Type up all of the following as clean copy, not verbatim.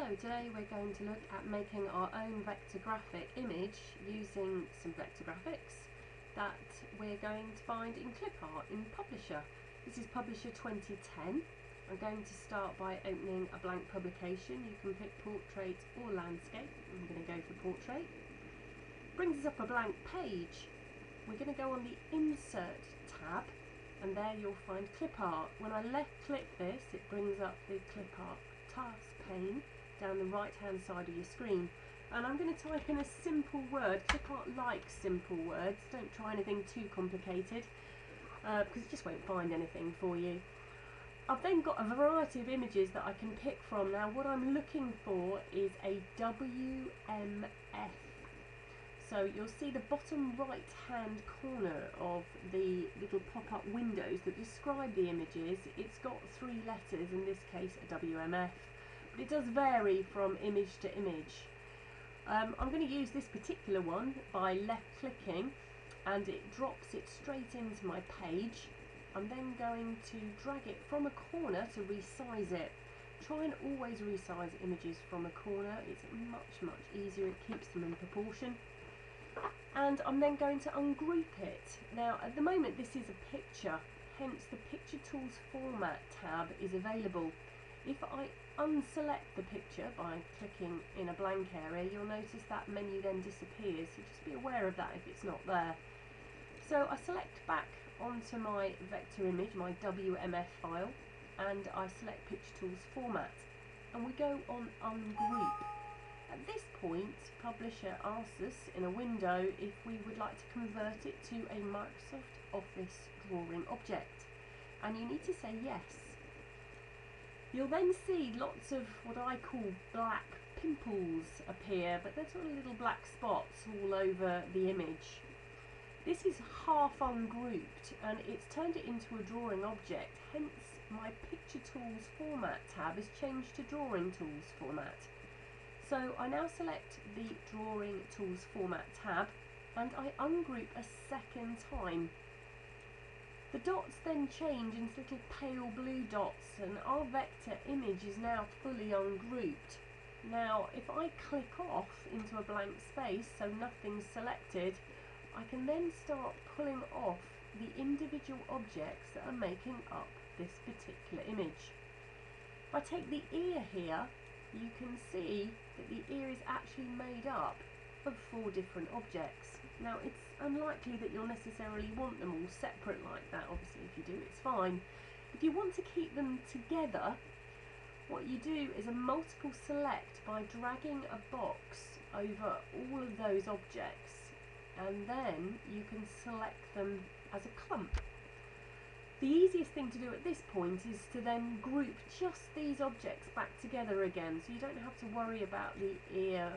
So today we're going to look at making our own vector graphic image using some vector graphics that we're going to find in ClipArt in Publisher. This is Publisher 2010. I'm going to start by opening a blank publication. You can pick portrait or landscape. I'm going to go for portrait. Brings us up a blank page. We're going to go on the Insert tab, and there you'll find ClipArt. When I left click this, it brings up the ClipArt task pane down the right hand side of your screen, and I'm going to type in a simple word. ClipArt likes simple words. Don't try anything too complicated because it just won't find anything for you. I've then got a variety of images that I can pick from. Now what I'm looking for is a WMF. So you'll see the bottom right hand corner of the little pop-up windows that describe the images. It's got 3 letters, in this case a WMF, but it does vary from image to image. I'm going to use this particular one by left clicking, and it drops it straight into my page. I'm then going to drag it from a corner to resize it. Try and always resize images from a corner. It's much easier. It keeps them in proportion. And I'm then going to ungroup it. Now at the moment this is a picture, hence the Picture Tools Format tab is available. If I unselect the picture by clicking in a blank area, you'll notice that menu then disappears, so just be aware of that if it's not there. So I select back onto my vector image, my WMF file, and I select Picture Tools Format, and we go on Ungroup. At this point, Publisher asks us in a window if we would like to convert it to a Microsoft Office drawing object, and you need to say yes. You'll then see lots of what I call black pimples appear, but they're sort of little black spots all over the image. This is half ungrouped, and it's turned it into a drawing object, hence my Picture Tools Format tab has changed to Drawing Tools Format. So I now select the Drawing Tools Format tab, and I ungroup a second time. The dots then change into little pale blue dots, and our vector image is now fully ungrouped. Now if I click off into a blank space, so nothing's selected, I can then start pulling off the individual objects that are making up this particular image. If I take the ear here, you can see that the ear is actually made up of 4 different objects. Now it's unlikely that you'll necessarily want them all separate like that. Obviously if you do, it's fine. If you want to keep them together, what you do is a multiple select by dragging a box over all of those objects, and then you can select them as a clump. The easiest thing to do at this point is to then group just these objects back together again, so you don't have to worry about the ear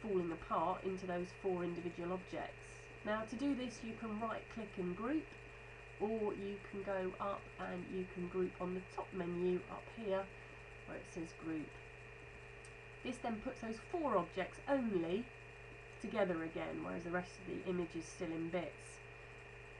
falling apart into those 4 individual objects. Now to do this you can right click and group, or you can go up and you can group on the top menu up here where it says group. This then puts those 4 objects only together again, whereas the rest of the image is still in bits.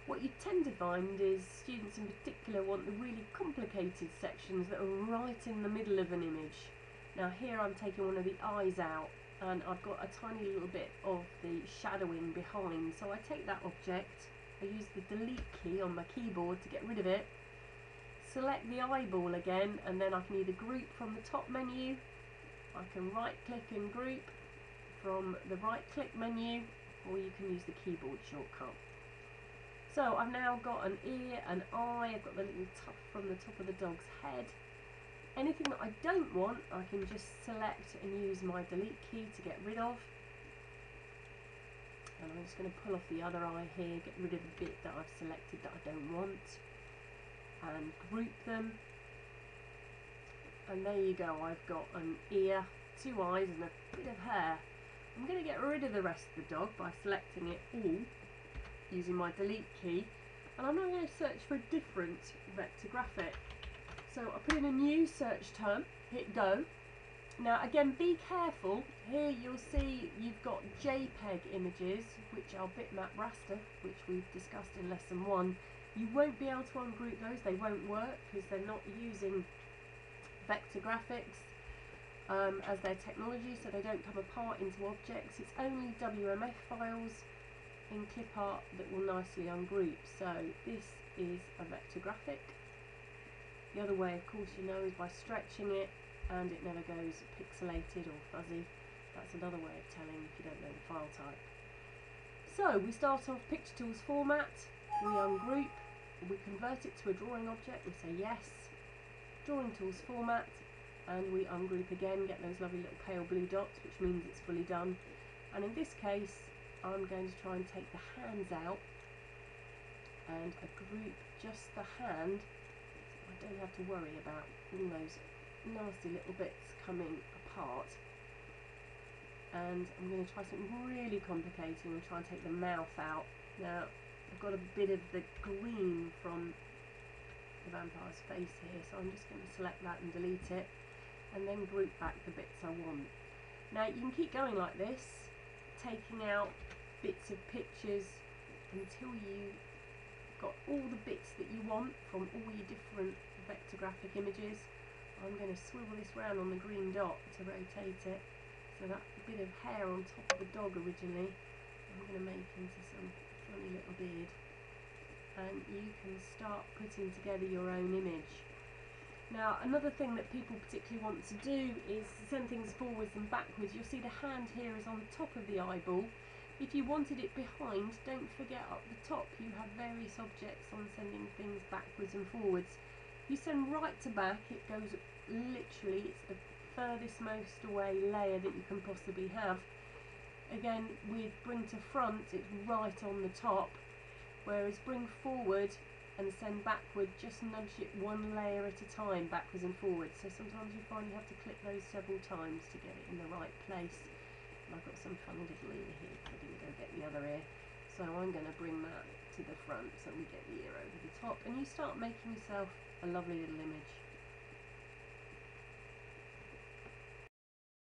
What you tend to find is students in particular want the really complicated sections that are right in the middle of an image. Now here I'm taking one of the eyes out, and I've got a tiny little bit of the shadowing behind, so I take that object, I use the delete key on my keyboard to get rid of it, select the eyeball again, and then I can either group from the top menu, I can right click and group from the right click menu, or you can use the keyboard shortcut. So I've now got an ear, an eye, I've got the little tuft from the top of the dog's head. Anything that I don't want, I can just select and use my delete key to get rid of. And I'm just going to pull off the other eye here, get rid of the bit that I've selected that I don't want, and group them. And there you go, I've got an ear, 2 eyes and a bit of hair. I'm going to get rid of the rest of the dog by selecting it all using my delete key, and I'm now going to search for a different vector graphic. So I put in a new search term, hit go. Now again, be careful. Here you'll see you've got JPEG images, which are bitmap raster, which we've discussed in lesson 1. You won't be able to ungroup those, they won't work because they're not using vector graphics. as their technology, so they don't come apart into objects. It's only WMF files in clip art that will nicely ungroup. So this is a vector graphic. The other way, of course, you know, is by stretching it and it never goes pixelated or fuzzy. That's another way of telling if you don't know the file type. So we start off Picture Tools format, we ungroup, we convert it to a drawing object, we say yes, Drawing Tools format, and we ungroup again, get those lovely little pale blue dots, which means it's fully done. And in this case, I'm going to try and take the hands out and group just the hand, so I don't have to worry about all those nasty little bits coming apart. And I'm going to try something really complicated and try and take the mouth out. Now, I've got a bit of the green from the vampire's face here, so I'm just going to select that and delete it, and then group back the bits I want. Now, you can keep going like this, taking out bits of pictures until you've got all the bits that you want from all your different vector graphic images. I'm going to swivel this round on the green dot to rotate it. So that bit of hair on top of the dog originally, I'm going to make into some funny little beard. And you can start putting together your own image. Now, another thing that people particularly want to do is send things forwards and backwards. You'll see the hand here is on the top of the eyeball. If you wanted it behind, don't forget up the top you have various objects on sending things backwards and forwards. If you send right to back, it goes literally, it's the furthest most away layer that you can possibly have. Again, with bring to front, it's right on the top, whereas bring forward and send backward, just nudge it one layer at a time, backwards and forwards. So sometimes you find you have to click those several times to get it in the right place. And I've got some funny little ear here because I didn't go get the other ear. So I'm going to bring that to the front so we get the ear over the top. And you start making yourself a lovely little image.